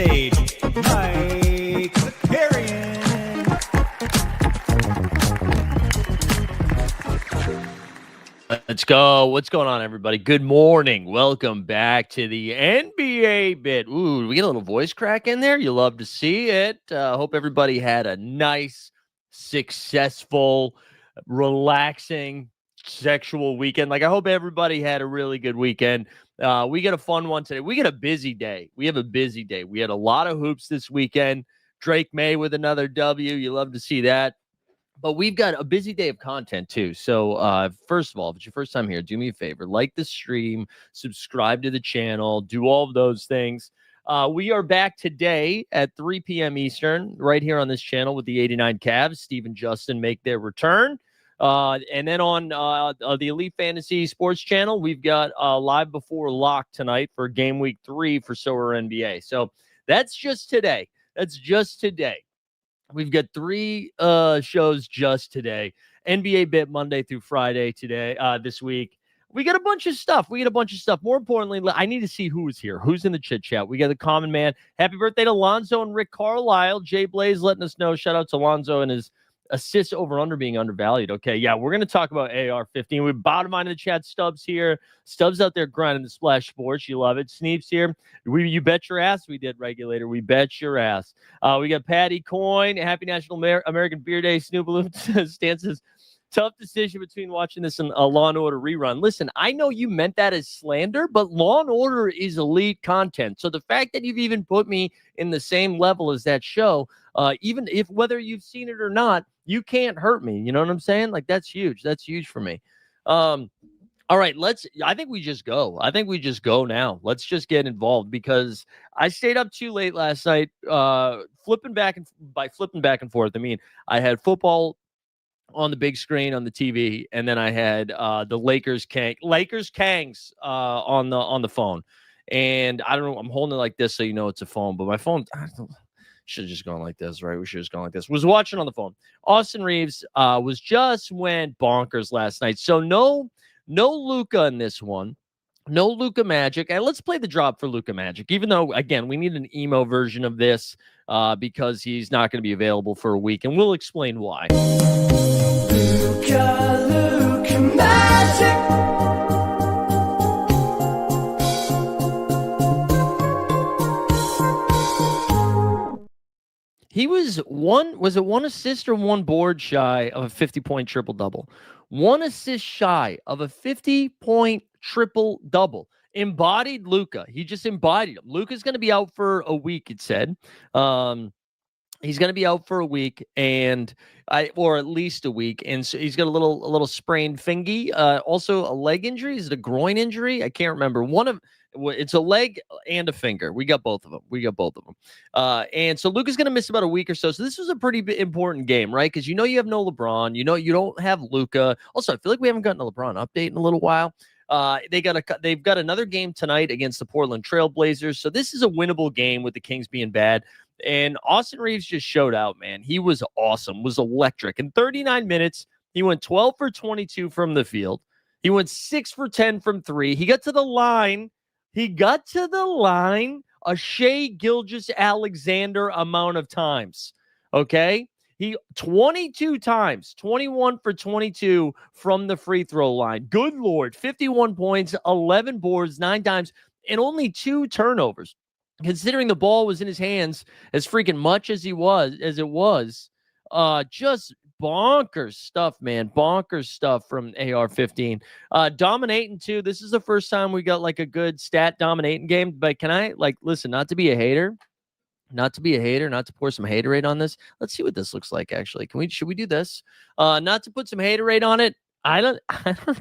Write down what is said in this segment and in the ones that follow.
stage, Mike Zakarian. Let's go. What's going on, everybody? Good morning. Welcome back to the NBA bit. Ooh, we get a little voice crack in there. You love to see it. Hope everybody had a nice, successful, relaxing, sexual weekend. I hope everybody had a really good weekend. We got a fun one today. We got a busy day. We have a busy day. We had a lot of hoops this weekend. Drake May with another W. You love to see that. But we've got a busy day of content, too. So, first of all, if it's your first time here, do me a favor. Like the stream, subscribe to the channel, do all of those things. We are back today at 3 p.m. Eastern, right here on this channel with the 89 Cavs. Steve and Justin make their return. And then on the Elite Fantasy Sports channel, we've got Live Before Lock tonight for Game Week 3 for Sower NBA. So that's just today. We've got 3 shows just today. NBA Bit Monday through Friday today, this week. We got a bunch of stuff. More importantly, I need to see who's here. Who's in the chit chat? We got the common man. Happy birthday to Lonzo and Rick Carlisle. Jay Blaze letting us know. Shout out to Lonzo and his assists over under being undervalued. Okay, yeah, we're going to talk about AR-15. We bottom line in the chat. Stubbs here. Stubbs out there grinding the Splash Sports. You love it. Sneeps here. You bet your ass we did, Regulator. We bet your ass. We got Patty Coyne. Happy National American Beer Day. Snoop Balloon stances. Tough decision between watching this and a Law & Order rerun. Listen, I know you meant that as slander, but Law & Order is elite content. So the fact that you've even put me in the same level as that show, even if whether you've seen it or not, you can't hurt me. You know what I'm saying? That's huge. That's huge for me. All right, I think we just go. Now. Let's just get involved because I stayed up too late last night, flipping back and forth. I mean, I had football on the big screen on the TV, and then I had the Lakers Kangs on the phone. And I don't know, I'm holding it like this so you know it's a phone, but my phone should have just gone like this, right? We should have just gone like this. Was watching on the phone. Austin Reeves went bonkers last night. So no Luka in this one. No Luka Magic. And let's play the drop for Luka Magic, even though, again, we need an emo version of this because he's not going to be available for a week, and we'll explain why. Luka Magic. He was one assist or one board shy of a 50-point triple-double. One assist shy of a 50-point triple-double. Embodied Luka. He just embodied him. Luka's going to be out for a week, it said. He's going to be out for a week or at least a week. And so he's got a little sprained fingy. Also a leg injury. Is it a groin injury? I can't remember. It's a leg and a finger. We got both of them. And so Luka's going to miss about a week or so. So this was a pretty important game, right? Because you have no LeBron. You don't have Luka. Also, I feel like we haven't gotten a LeBron update in a little while. They've got another game tonight against the Portland Trail Blazers. So this is a winnable game with the Kings being bad. And Austin Reeves just showed out, man. He was awesome, was electric. In 39 minutes, he went 12 for 22 from the field. He went 6 for 10 from 3. He got to the line a Shai Gilgeous-Alexander amount of times. Okay? He 22 times, 21 for 22 from the free throw line. Good Lord, 51 points, 11 boards, 9 times, and only 2 turnovers. Considering the ball was in his hands as freaking much as it was, just bonkers stuff, man. Bonkers stuff from AR-15. Dominating too. This is the first time we got a good stat dominating game. But can I listen? Not to be a hater, not to pour some haterade on this. Let's see what this looks like. Actually, should we do this? Not to put some haterade on it. I don't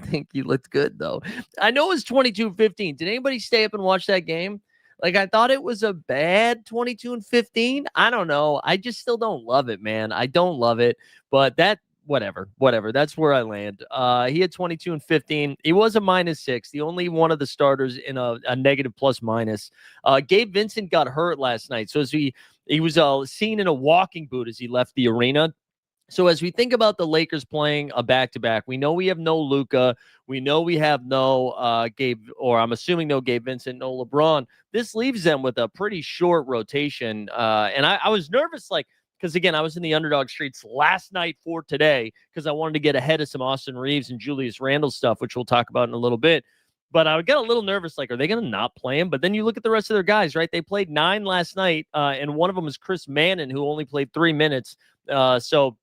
think he looked good though. I know it was 22-15. Did anybody stay up and watch that game? I thought it was a bad 22-15. I don't know. I just still don't love it, man. I don't love it. But whatever. That's where I land. He had 22-15. He was a -6. The only one of the starters in a negative plus minus. Gabe Vincent got hurt last night. So he was seen in a walking boot as he left the arena. So as we think about the Lakers playing a back-to-back, we know we have no Luka. We know we have no Gabe, or I'm assuming no Gabe Vincent, no LeBron. This leaves them with a pretty short rotation. And I was nervous, like, because again, I was in the underdog streets last night for today because I wanted to get ahead of some Austin Reeves and Julius Randle stuff, which we'll talk about in a little bit. But I got a little nervous, like, are they going to not play him? But then you look at the rest of their guys, right? They played 9 last night, and one of them is Chris Mannon, who only played 3 minutes. So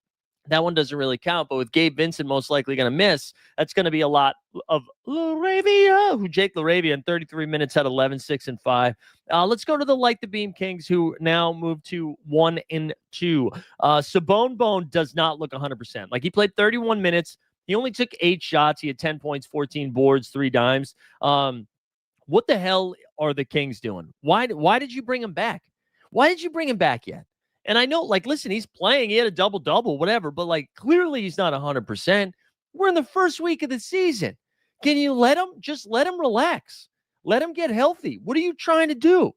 that one doesn't really count. But with Gabe Vincent most likely going to miss, that's going to be a lot of Laravia, who Jake Laravia in 33 minutes had 11, 6, and 5. Let's go to the Light the Beam Kings, who now move to 1 and 2. Sabone Bone does not look 100%. Like, he played 31 minutes. He only took 8 shots. He had 10 points, 14 boards, 3 dimes. What the hell are the Kings doing? Why did you bring him back? Why did you bring him back yet? And I know, like, listen, he's playing. He had a double-double, whatever. But, like, clearly he's not 100%. We're in the first week of the season. Can you let him relax? Let him get healthy. What are you trying to do?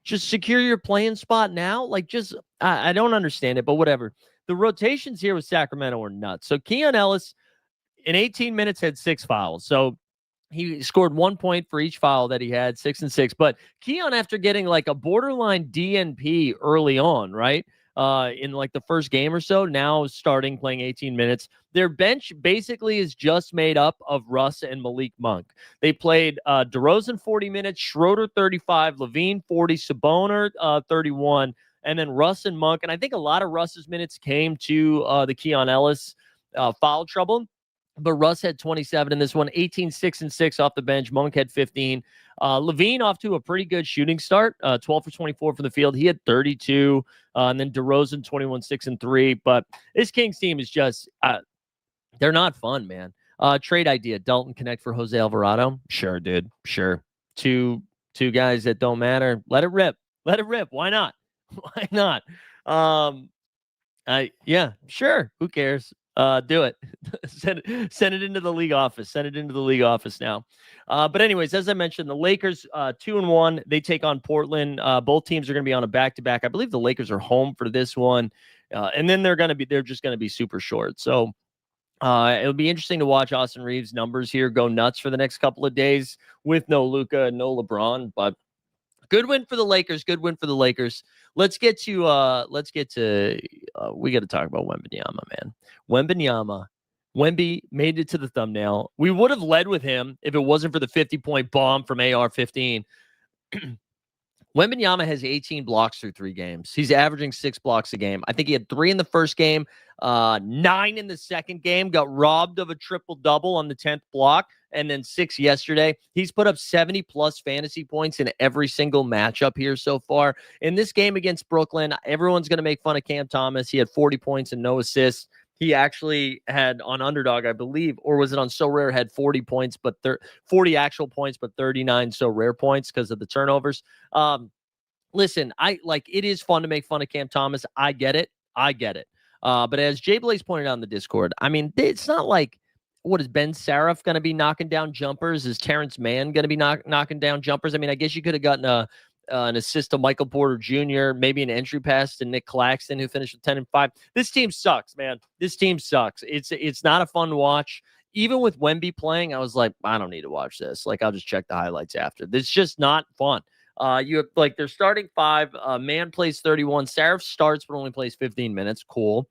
Just secure your playing spot now? Like, I don't understand it, but whatever. The rotations here with Sacramento are nuts. So Keon Ellis, in 18 minutes, had 6 fouls. So he scored 1 point for each foul that he had, 6 and 6. But Keon, after getting like a borderline DNP early on, right? In like the first game or so, now starting playing 18 minutes. Their bench basically is just made up of Russ and Malik Monk. They played DeRozan 40 minutes, Schroeder 35, Levine 40, Sabonis 31, and then Russ and Monk. And I think a lot of Russ's minutes came to the Keon Ellis foul trouble. But Russ had 27 in this one, 18, 6, and 6 off the bench. Monk had 15. Levine off to a pretty good shooting start, 12 for 24 from the field. He had 32. And then DeRozan, 21, 6, and 3. But this Kings team is just, they're not fun, man. Trade idea, Dalton Connect for Jose Alvarado. Sure, dude. Sure. Two guys that don't matter. Let it rip. Let it rip. Why not? Why not? Yeah, sure. Who cares? Do it. Send it into the league office. Send it into the league office now. But anyways, as I mentioned, the Lakers 2-1. They take on Portland. Both teams are going to be on a back-to-back. I believe the Lakers are home for this one, and then they're just going to be super short. So it'll be interesting to watch Austin Reeves' numbers here go nuts for the next couple of days with no Luka and no LeBron, but. Good win for the Lakers. Good win for the Lakers. Let's get to we got to talk about Wembanyama, man. Wembanyama. Wemby made it to the thumbnail. We would have led with him if it wasn't for the 50-point bomb from AR-15. Wembanyama has 18 blocks through 3 games. He's averaging 6 blocks a game. I think he had 3 in the first game, 9 in the second game, got robbed of a triple-double on the 10th block, and then 6 yesterday. He's put up 70-plus fantasy points in every single matchup here so far. In this game against Brooklyn, everyone's going to make fun of Cam Thomas. He had 40 points and no assists. He actually had on Underdog, I believe, or was it on So Rare, had 40 points, but 40 actual points, but 39 So Rare points because of the turnovers. Listen, it is fun to make fun of Cam Thomas. I get it. But as Jay Blaze pointed out in the Discord, I mean, it's not like, what is Ben Saraf going to be knocking down jumpers? Is Terrence Mann going to be knocking down jumpers? I mean, I guess you could have gotten an assist to Michael Porter Jr., maybe an entry pass to Nick Claxton, who finished with 10 and 5. This team sucks, man. This team sucks. It's not a fun watch. Even with Wemby playing, I was like, I don't need to watch this. Like, I'll just check the highlights after. This is just not fun. You have, like, they're starting 5. Mann plays 31. Saraf starts but only plays 15 minutes. Cool.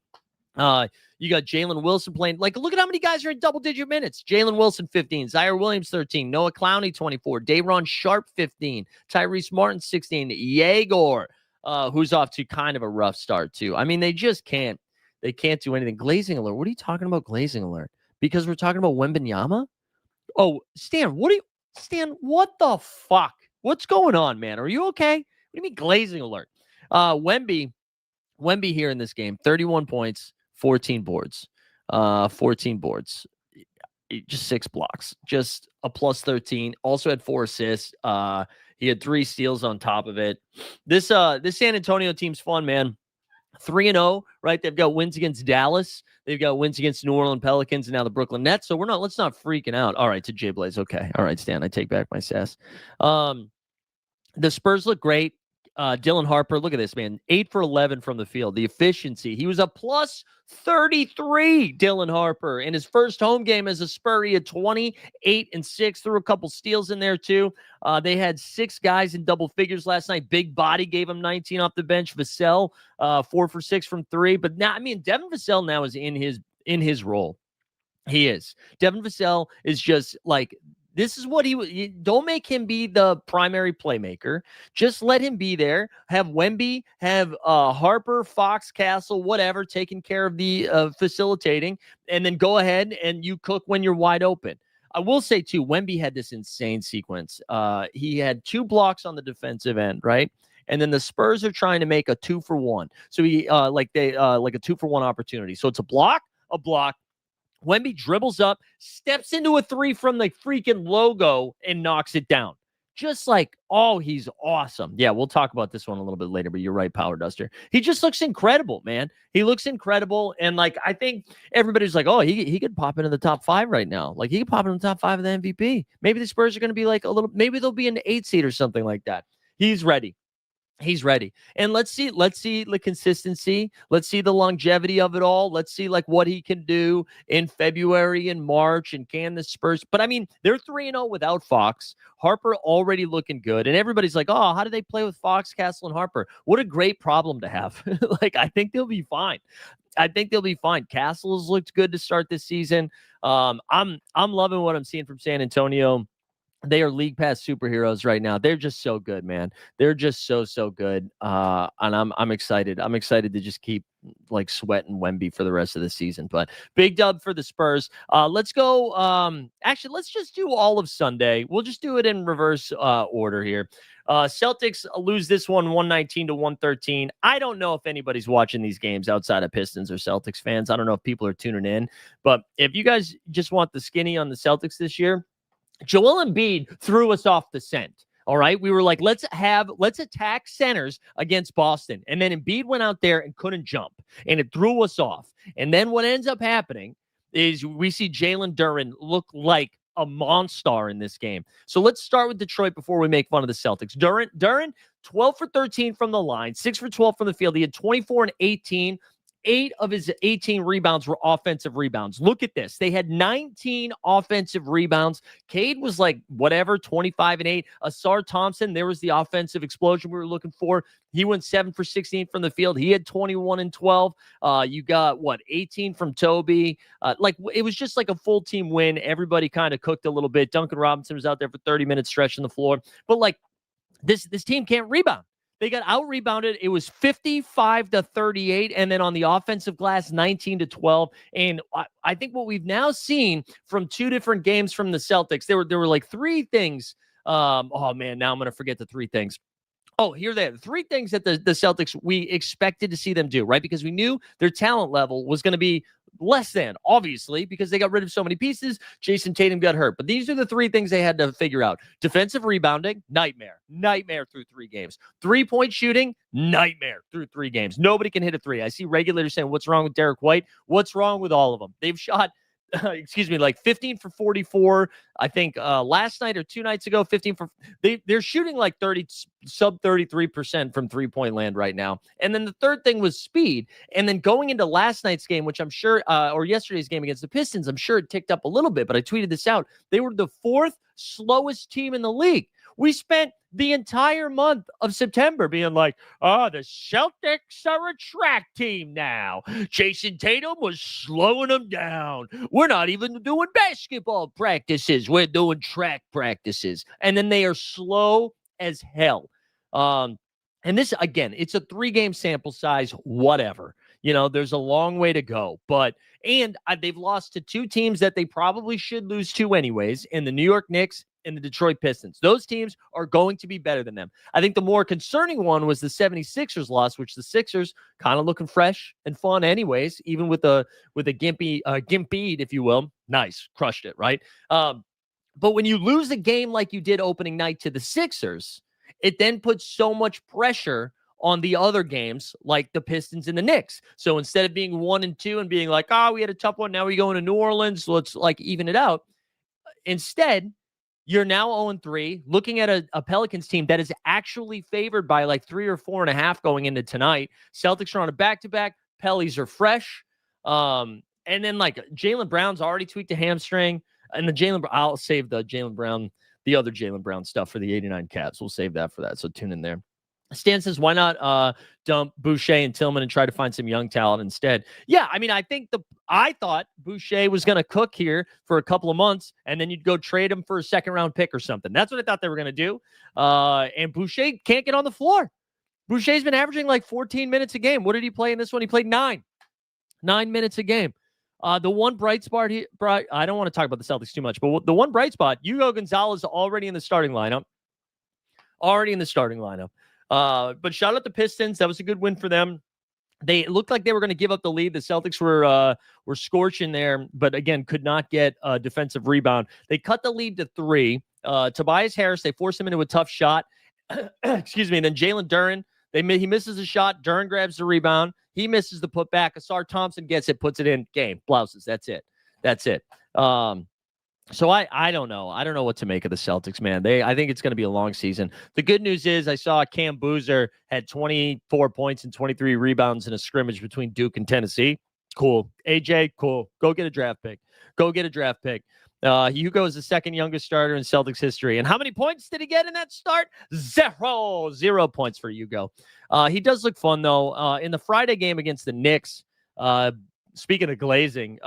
You got Jalen Wilson playing. Like, look at how many guys are in double-digit minutes. Jalen Wilson, 15. Zaire Williams, 13. Noah Clowney, 24. Day'Ron Sharp, 15. Tyrese Martin, 16. Yegor, who's off to kind of a rough start, too. I mean, they just can't. They can't do anything. Glazing alert. What are you talking about, glazing alert? Because we're talking about Wembanyama? Oh, Stan, what the fuck? What's going on, man? Are you okay? What do you mean glazing alert? Wemby here in this game, 31 points, 14 boards. 14 boards. Just 6 blocks. Just a plus 13. Also had 4 assists. He had 3 steals on top of it. This San Antonio team's fun, man. 3-0, right? They've got wins against Dallas. They've got wins against New Orleans Pelicans and now the Brooklyn Nets. So let's not freaking out. All right, to Jay Blaze. Okay. All right, Stan, I take back my sass. The Spurs look great. Dylan Harper, look at this, man. 8 for 11 from the field. The efficiency. He was a plus 33, Dylan Harper. In his first home game as a Spur, he had 28 and 6. Threw a couple steals in there, too. They had 6 guys in double figures last night. Big Body gave him 19 off the bench. Vassell, 4 for 6 from 3. But now, I mean, Devin Vassell now is in his role. He is. Devin Vassell is just like, this is what he don't make him be the primary playmaker. Just let him be there. Have Wemby, have Harper, Fox, Castle, whatever, taking care of the facilitating, and then go ahead and you cook when you're wide open. I will say, too, Wemby had this insane sequence. He had 2 blocks on the defensive end, right? And then the Spurs are trying to make a 2-for-1. So he like a 2-for-1 opportunity. So it's a block. Wemby dribbles up, steps into a 3 from the freaking logo, and knocks it down. Just like, oh, he's awesome. Yeah, we'll talk about this one a little bit later, but you're right, Power Duster. He just looks incredible, man. He looks incredible. And, like, I think everybody's like, oh, he could pop into the top 5 right now. Like, he could pop into the top 5 of the MVP. Maybe the Spurs are going to be like maybe they'll be an 8 seed or something like that. He's ready. He's ready. And let's see the consistency. Let's see the longevity of it all. Let's see like what he can do in February and March, and can the Spurs. But I mean, they're 3-0 without Fox. Harper already looking good. And everybody's like, oh, how do they play with Fox, Castle, and Harper? What a great problem to have. Like, I think they'll be fine. Castle has looked good to start this season. I'm loving what I'm seeing from San Antonio. They are league pass superheroes right now. They're just so good, man. They're just so good. And I'm excited. I'm excited to just keep like sweating Wemby for the rest of the season. But big dub for the Spurs. Let's go. Actually, let's just do all of Sunday. We'll just do it in reverse order here. Celtics lose this one 119-113. I don't know if anybody's watching these games outside of Pistons or Celtics fans. I don't know if people are tuning in. But if you guys just want the skinny on the Celtics this year, Joel Embiid threw us off the scent. All right. We were like, let's attack centers against Boston. And then Embiid went out there and couldn't jump, and it threw us off. And then what ends up happening is we see Jalen Duren look like a monster in this game. So let's start with Detroit before we make fun of the Celtics. Duren, 12 for 13 from the line, 6 for 12 from the field. He had 24 and 18. 8 of his 18 rebounds were offensive rebounds. Look at this. They had 19 offensive rebounds. Cade was like, 25 and 8. Asar Thompson, there was the offensive explosion we were looking for. He went 7 for 16 from the field. He had 21 and 12. You got 18 from Toby. It was just like a full team win. Everybody kind of cooked a little bit. Duncan Robinson was out there for 30 minutes stretching the floor. But like this team can't rebound. They got out-rebounded. It was 55-38, and then on the offensive glass, 19-12. And I think what we've now seen from 2 different games from the Celtics, there were like 3 things. Oh, man, now I'm going to forget the 3 things. Oh, here they are. 3 things that the Celtics, we expected to see them do, right? Because we knew their talent level was going to be less than, obviously, because they got rid of so many pieces. Jason Tatum got hurt. But these are the 3 things they had to figure out. Defensive rebounding, nightmare through 3 games. 3-point shooting, nightmare through 3 games. Nobody can hit a 3. I see regulators saying, what's wrong with Derek White? What's wrong with all of them? They've shot like 15 for 44. I think last night or 2 nights ago, 15 for they're shooting like sub 33% from 3-point land right now. And then the third thing was speed. And then going into last night's game, which I'm sure, or yesterday's game against the Pistons, I'm sure it ticked up a little bit, but I tweeted this out. They were the 4th slowest team in the league. We spent the entire month of September being like, the Celtics are a track team now. Jason Tatum was slowing them down. We're not even doing basketball practices. We're doing track practices. And then they are slow as hell. And this, again, it's a 3-game sample size, whatever. There's a long way to go. And they've lost to 2 teams that they probably should lose to anyways, in the New York Knicks and the Detroit Pistons. Those teams are going to be better than them. I think the more concerning one was the 76ers loss, which the Sixers kind of looking fresh and fun anyways, even with a gimpy, if you will. Nice. Crushed it, right? But when you lose a game like you did opening night to the Sixers, it then puts so much pressure on the other games like the Pistons and the Knicks. So instead of being 1-2 and being like, we had a tough one, now we go into New Orleans, so let's like even it out. Instead, You're now 0-3, looking at a Pelicans team that is actually favored by like 3 or 4.5 going into tonight. Celtics are on a back-to-back. Pellies are fresh. And then like Jaylen Brown's already tweaked a hamstring. And I'll save the other Jaylen Brown stuff for the 89 Cavs. We'll save that for that. So tune in there. Stan says, why not dump Boucher and Tillman and try to find some young talent instead? Yeah, I mean, I thought Boucher was going to cook here for a couple of months, and then you'd go trade him for a second-round pick or something. That's what I thought they were going to do. And Boucher can't get on the floor. Boucher's been averaging like 14 minutes a game. What did he play in this one? He played 9 minutes a game. The one bright spot here, I don't want to talk about the Celtics too much, but the one bright spot, Hugo Gonzalez already in the starting lineup. But shout out the Pistons. That was a good win for them. They looked like they were going to give up the lead. The Celtics were scorching there, but again, could not get a defensive rebound. They cut the lead to 3. Tobias Harris, they forced him into a tough shot. Excuse me. And then Jalen Duren, he misses a shot. Duren grabs the rebound. He misses the putback. Asar Thompson gets it, puts it in. Game. Blouses. That's it. So I don't know. I don't know what to make of the Celtics, man. I think it's going to be a long season. The good news is I saw Cam Boozer had 24 points and 23 rebounds in a scrimmage between Duke and Tennessee. Cool. AJ, cool. Go get a draft pick. Hugo is the second youngest starter in Celtics history. And how many points did he get in that start? 0 points for Hugo. He does look fun, though. In the Friday game against the Knicks, speaking of glazing,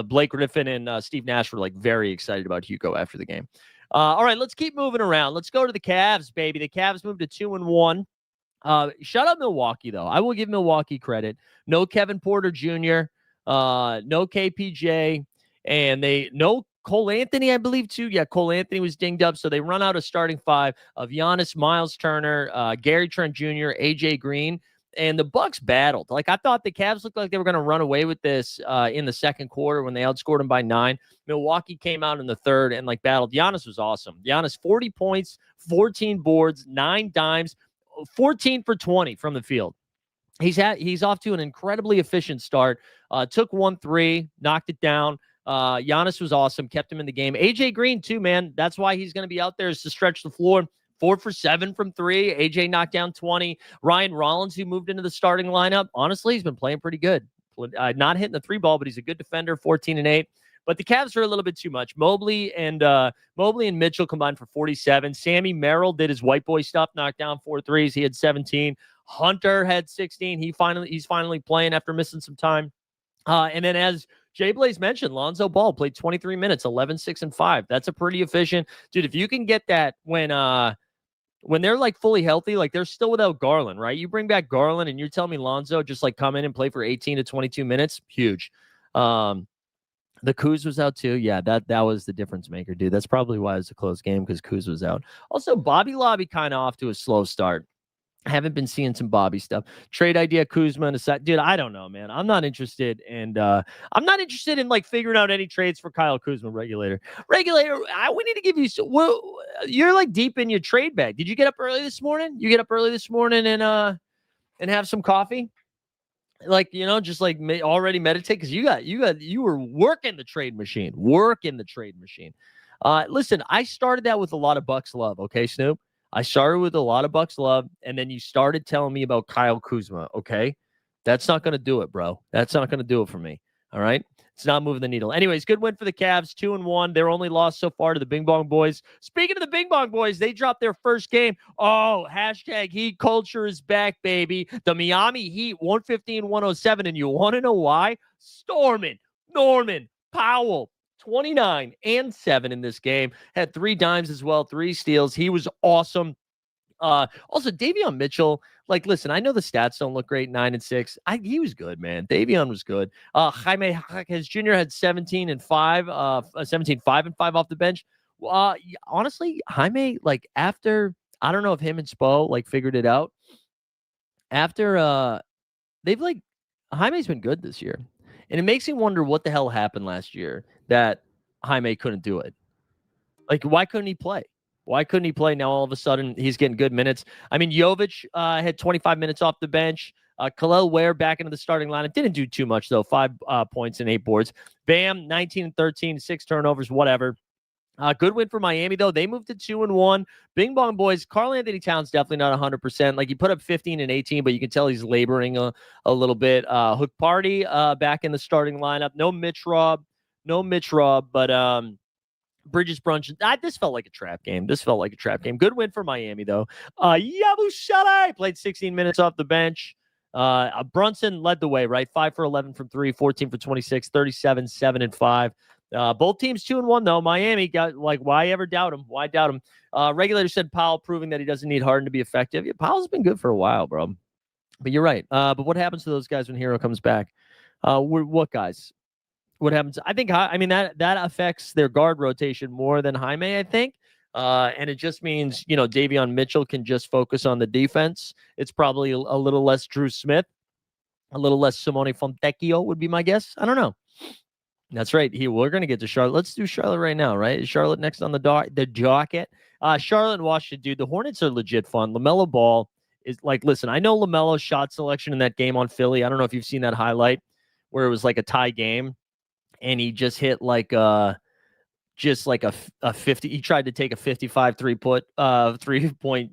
Blake Griffin and Steve Nash were like very excited about Hugo after the game. All right, let's keep moving around. Let's go to the Cavs, baby. The Cavs moved to 2-1. Shout out Milwaukee, though. I will give Milwaukee credit. No Kevin Porter Jr., no KPJ, and no Cole Anthony, I believe, too. Yeah, Cole Anthony was dinged up, so they run out a starting 5 of Giannis, Miles Turner, Gary Trent Jr., AJ Green. And the Bucks battled. Like, I thought the Cavs looked like they were going to run away with this in the second quarter when they outscored them by 9. Milwaukee came out in the third and, like, battled. Giannis was awesome. Giannis, 40 points, 14 boards, 9 dimes, 14 for 20 from the field. He's off to an incredibly efficient start. Took 1 3, knocked it down. Giannis was awesome, kept him in the game. AJ Green, too, man. That's why he's going to be out there, is to stretch the floor. 4 for 7 from 3. AJ knocked down 20. Ryan Rollins, who moved into the starting lineup, honestly, he's been playing pretty good. Not hitting the 3 ball, but he's a good defender, 14 and 8. But the Cavs are a little bit too much. Mobley and Mitchell combined for 47. Sammy Merrill did his white boy stuff, knocked down 4 threes. He had 17. Hunter had 16. He's finally playing after missing some time. And then, as Jay Blaze mentioned, Lonzo Ball played 23 minutes, 11, 6, and 5. That's a pretty efficient. Dude, if you can get that when they're like fully healthy, like they're still without Garland, right? You bring back Garland and you're telling me Lonzo just like come in and play for 18 to 22 minutes. Huge. The Kuz was out too. Yeah, that was the difference maker, dude. That's probably why it was a close game, because Kuz was out. Also, Bobby Lobby kind of off to a slow start. I haven't been seeing some Bobby stuff. Trade idea, Kuzma, aside. Dude, I don't know, man. I'm not interested. And I'm not interested in like figuring out any trades for Kyle Kuzma, regulator. We need to give you, you're like deep in your trade bag. Did you get up early this morning? You get up early this morning and have some coffee? Like, just like already meditate, because you were working the trade machine. Listen, I started that with a lot of Bucks love. Okay, Snoop. I started with a lot of Bucks love, and then you started telling me about Kyle Kuzma, okay? That's not going to do it, bro. That's not going to do it for me, all right? It's not moving the needle. Anyways, good win for the Cavs, 2-1. Their only loss so far to the Bing Bong Boys. Speaking of the Bing Bong Boys, they dropped their first game. Oh, hashtag Heat culture is back, baby. The Miami Heat, 115-107, and you want to know why? Stormin, Norman Powell, 29 and 7 in this game. Had 3 dimes as well, 3 steals. He was awesome. Also, Davion Mitchell, like, listen, I know the stats don't look great, 9 and 6. He was good, man. Davion was good. Jaime Jaquez Jr. had 17 and 5, 17, 5 and 5 off the bench. Honestly, Jaime, like, after, I don't know if him and Spo, like, figured it out. After, Jaime's been good this year. And it makes me wonder what the hell happened last year that Jaime couldn't do it. Like, why couldn't he play? Now all of a sudden he's getting good minutes? I mean, Jovic had 25 minutes off the bench. Khalil Ware back into the starting lineup. Didn't do too much, though. 5 points and 8 boards. Bam, 19 and 13, 6 turnovers, whatever. Good win for Miami, though. They moved to 2-1. Bing Bong Boys. Karl Anthony Towns definitely not 100%. Like, he put up 15 and 18, but you can tell he's laboring a little bit. Hook Party back in the starting lineup. No Mitch Robb. No Mitch Robb, but Bridges Brunch. This felt like a trap game. Good win for Miami, though. Yabusele played 16 minutes off the bench. Brunson led the way, right? 5 for 11 from 3, 14 for 26, 37, 7 and 5. Both teams 2-1, though. Miami got, like, why ever doubt him? Why doubt him? Regulator said Powell proving that he doesn't need Harden to be effective. Yeah, Powell's been good for a while, bro. But you're right. But what happens to those guys when Hero comes back? What guys? What happens? I think, I mean, that affects their guard rotation more than Jaime, I think. And it just means, Davion Mitchell can just focus on the defense. It's probably a little less Drew Smith, a little less Simone Fontecchio would be my guess. I don't know. That's right. We're going to get to Charlotte. Let's do Charlotte right now, right? Is Charlotte next on the docket? Charlotte and Washington, dude. The Hornets are legit fun. LaMelo Ball is like, listen, I know LaMelo's shot selection in that game on Philly. I don't know if you've seen that highlight where it was like a tie game and he just hit like just like a 50. He tried to take a 55 3-point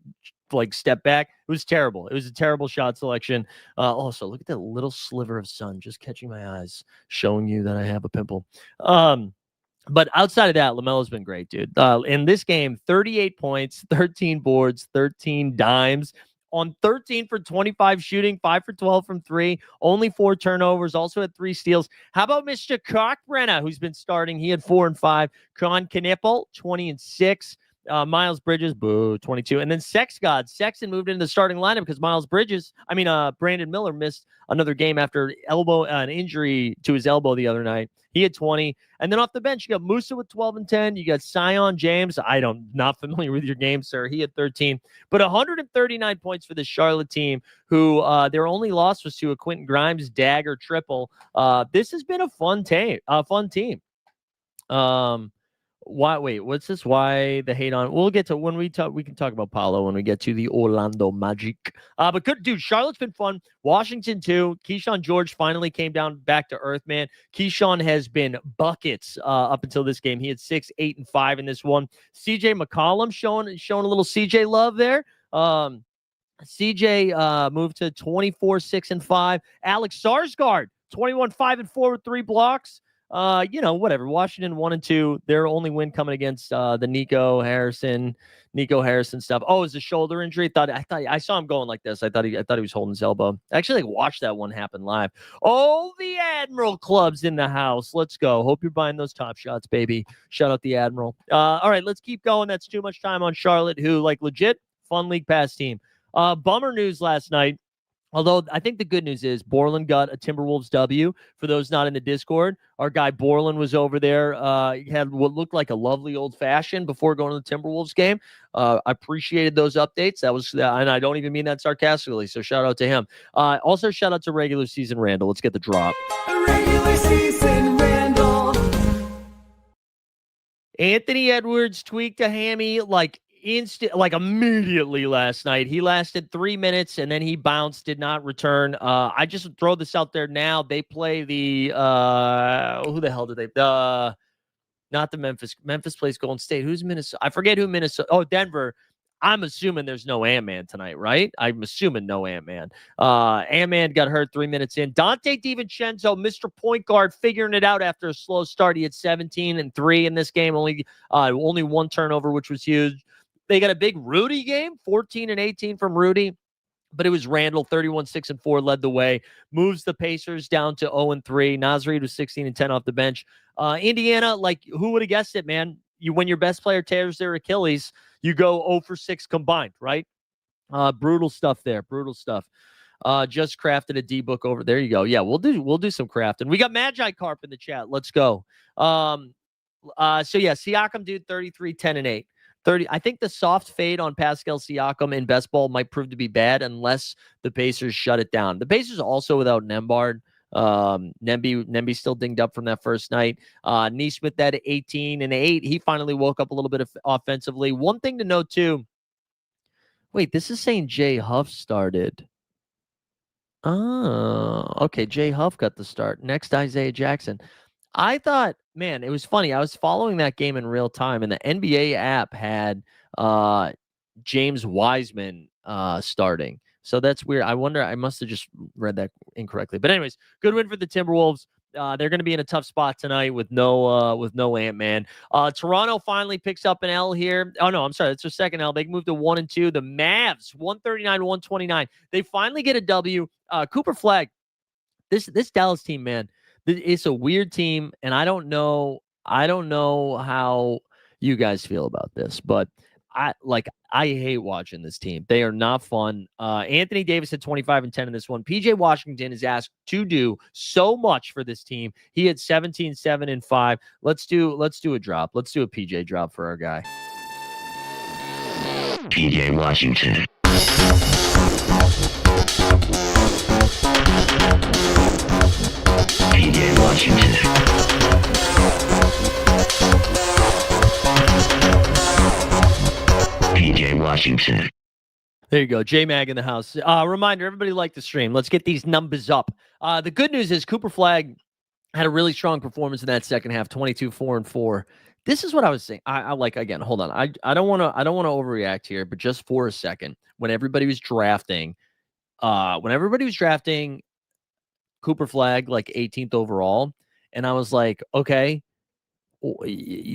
like step back. It was terrible. It was a terrible shot selection. Also, look at that little sliver of sun just catching my eyes, showing you that I have a pimple. But outside of that, LaMelo's been great, dude. In this game, 38 points, 13 boards, 13 dimes on 13 for 25 shooting, 5 for 12 from 3, only 4 turnovers, also had 3 steals. How about Mr. Kalkbrenner, who's been starting? He had 4 and 5. Con Knippel, 20 and 6. Miles Bridges, 22. And then Sexton moved into the starting lineup because Brandon Miller missed another game after an injury to his elbow the other night. He had 20. And then off the bench, you got Musa with 12 and 10. You got Sion James. Not familiar with your game, sir. He had 13. But 139 points for the Charlotte team, who their only loss was to a Quentin Grimes dagger triple. This has been a fun team. What's this? Why the hate on? We'll get to when we talk. We can talk about Paolo when we get to the Orlando Magic. But good, dude. Charlotte's been fun. Washington too. Keyshawn George finally came down back to earth, man. Keyshawn has been buckets up until this game. He had 6, 8, and 5 in this one. CJ McCollum showing a little CJ love there. CJ moved to 24, 6, and 5. Alex Sarsgaard, 21, 5, and 4 with 3 blocks. Whatever. Washington 1 and 2. Their only win coming against the Nico Harrison stuff. Oh, it's a shoulder injury. I saw him going like this. I thought he was holding his elbow. I actually watched that one happen live. Oh, the Admiral Club's in the house. Let's go. Hope you're buying those Top Shots, baby. Shout out the Admiral. All right, let's keep going. That's too much time on Charlotte, who like legit fun league pass team. Bummer news last night. Although I think the good news is Borland got a Timberwolves W. For those not in the Discord, our guy Borland was over there. He had what looked like a lovely old fashioned before going to the Timberwolves game. I appreciated those updates. And I don't even mean that sarcastically. So shout out to him. Also shout out to regular season Randall. Let's get the drop. Regular season Randall. Anthony Edwards tweaked a hammy like immediately last night. He lasted 3 minutes and then he bounced, did not return. I just throw this out there now. They play the who the hell did they not the Memphis plays Golden State. Who's Minnesota? I forget who Minnesota. Oh, Denver. I'm assuming there's no Ant-Man tonight, right? I'm assuming no Ant-Man. Ant-Man got hurt 3 minutes in. Dante DiVincenzo, Mr. Point Guard, figuring it out after a slow start. He had 17 and 3 in this game. Only 1 turnover, which was huge. They got a big Rudy game, 14 and 18 from Rudy. But it was Randall, 31, 6, and 4, led the way. Moves the Pacers down to 0 and 3. Naz Reid was 16 and 10 off the bench. Indiana, like, who would have guessed it, man? When your best player tears their Achilles, you go 0 for 6 combined, right? Brutal stuff there. Brutal stuff. Just crafted a D-book over. There you go. Yeah, we'll do some crafting. We got Magi Carp in the chat. Let's go. Siakam, dude, 33, 10, and 8. 30. I think the soft fade on Pascal Siakam in best ball might prove to be bad unless the Pacers shut it down. The Pacers also without Nembhard. Nemby still dinged up from that first night. Nesmith at 18 and 8. He finally woke up a little bit offensively. One thing to note too. Wait, this is saying Jay Huff started. Oh, okay. Jay Huff got the start. Next, Isaiah Jackson. I thought, man, it was funny. I was following that game in real time, and the NBA app had uh, James Wiseman starting. So that's weird. I wonder, I must have just read that incorrectly. But anyways, good win for the Timberwolves. They're going to be in a tough spot tonight with no Ant-Man. Toronto finally picks up an L here. Oh no, I'm sorry, it's their second L. They moved to 1-2. The Mavs 139-129. They finally get a W. Cooper Flag. This Dallas team, man, it's a weird team, and I don't know how you guys feel about this, but I hate watching this team. They are not fun. Anthony Davis had 25 and 10 in this one. PJ Washington is asked to do so much for this team. He had 17, 7, and 5. Let's do a drop. Let's do a PJ drop for our guy. PJ Washington. PJ Washington. PJ Washington. There you go. J-Mag in the house. Reminder, everybody like the stream. Let's get these numbers up. The good news is Cooper Flag had a really strong performance in that second half, 22, 4, and 4. This is what I was saying. I like, again, hold on. I don't want to overreact here, but just for a second, when everybody was drafting Cooper Flag like 18th overall, and I was like, okay,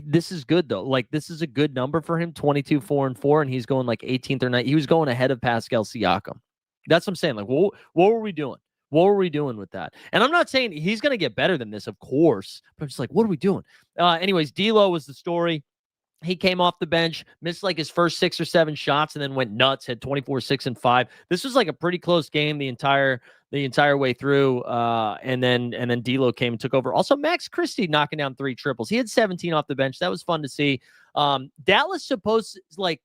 this is good though. Like, this is a good number for him, 22, 4, and 4, and he's going like 18th or 19th. He was going ahead of Pascal Siakam. That's what I'm saying. Like, what were we doing? What were we doing with that? And I'm not saying he's going to get better than this, of course, but I'm just like, what are we doing? Anyways, D'Lo was the story. He came off the bench, missed like his first 6 or 7 shots, and then went nuts, had 24, 6, and 5. This was like a pretty close game the entire way through. And then D'Lo came and took over. Also, Max Christie knocking down 3 triples. He had 17 off the bench. That was fun to see. Dallas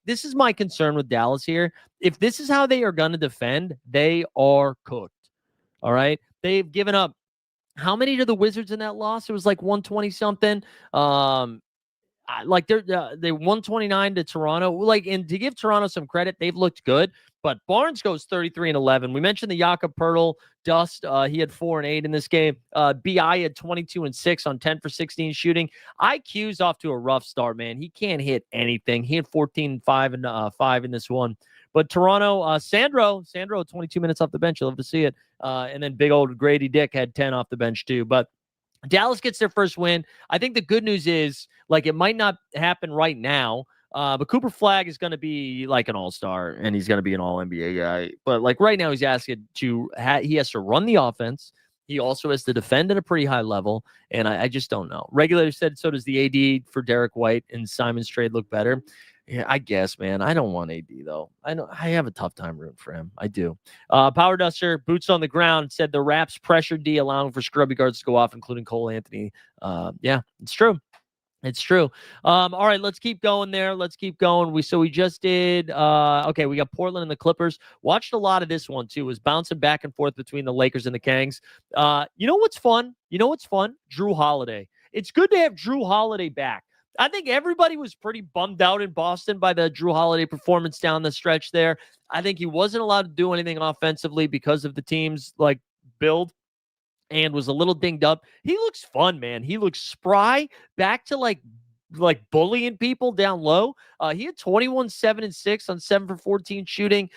this is my concern with Dallas here. If this is how they are going to defend, they are cooked. All right. They've given up how many to the Wizards in that loss? It was like 120 something. Like they 129 to Toronto. Like, and to give Toronto some credit, they've looked good. But Barnes goes 33 and 11. We mentioned the Jakob Poeltl dust. He had 4 and 8 in this game. Bi had 22 and 6 on 10 for 16 shooting. IQ's off to a rough start, man. He can't hit anything. He had 14 and 5 and 5 in this one. But Toronto, Sandro, 22 minutes off the bench. You'll love to see it. And then big old Grady Dick had 10 off the bench too. But Dallas gets their first win. I think the good news is, like, it might not happen right now, but Cooper Flag is going to be like an all-star, and he's going to be an all-NBA guy. But like right now, he's asking he has to run the offense. He also has to defend at a pretty high level, and I just don't know. Regulators said so does the AD for Derek White, and Simon's trade look better. Yeah, I guess, man. I don't want AD though. I have a tough time rooting for him. I do. Power Duster, boots on the ground, said the Raps pressured D, allowing for scrubby guards to go off, including Cole Anthony. Yeah, it's true. It's true. All right, let's keep going there. Let's keep going. We just did okay, we got Portland and the Clippers. Watched a lot of this one too. It was bouncing back and forth between the Lakers and the Kangs. You know what's fun? Drew Holiday. It's good to have Drew Holiday back. I think everybody was pretty bummed out in Boston by the Drew Holiday performance down the stretch there. I think he wasn't allowed to do anything offensively because of the team's like build, and was a little dinged up. He looks fun, man. He looks spry, back to like bullying people down low. He had 21, 7, and 6 on 7 for 14 shooting.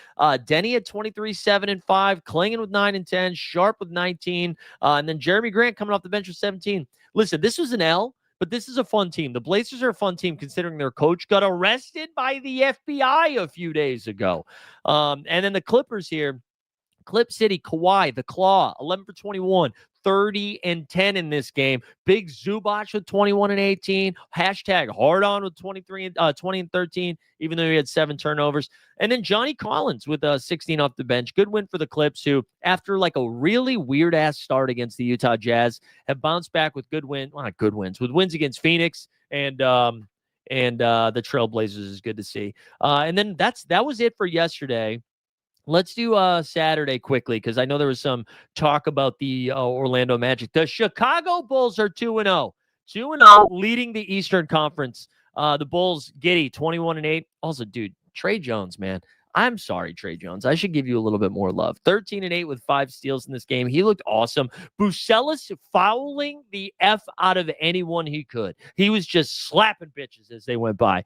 Denny had 23, 7, and 5. Klingon with 9 and 10. Sharp with 19. And then Jeremy Grant coming off the bench with 17. Listen, this was an L, but this is a fun team. The Blazers are a fun team considering their coach got arrested by the FBI a few days ago. And then the Clippers here. Clip City, Kawhi, the Claw, 11 for 21, 30 and 10 in this game. Big Zubac with 21 and 18. Hashtag hard on with 20 and 13, even though he had 7 turnovers. And then Johnny Collins with 16 off the bench. Good win for the Clips, who, after like a really weird-ass start against the Utah Jazz, have bounced back with with wins against Phoenix and the Trailblazers is good to see. And then that was it for yesterday. Let's do Saturday quickly, because I know there was some talk about the Orlando Magic. The Chicago Bulls are 2-0. 2-0, leading the Eastern Conference. The Bulls, giddy, 21 and 8. Also, dude, Trey Jones, man. I'm sorry, Trey Jones. I should give you a little bit more love. 13-8 with 5 steals in this game. He looked awesome. Bucelis fouling the F out of anyone he could. He was just slapping bitches as they went by.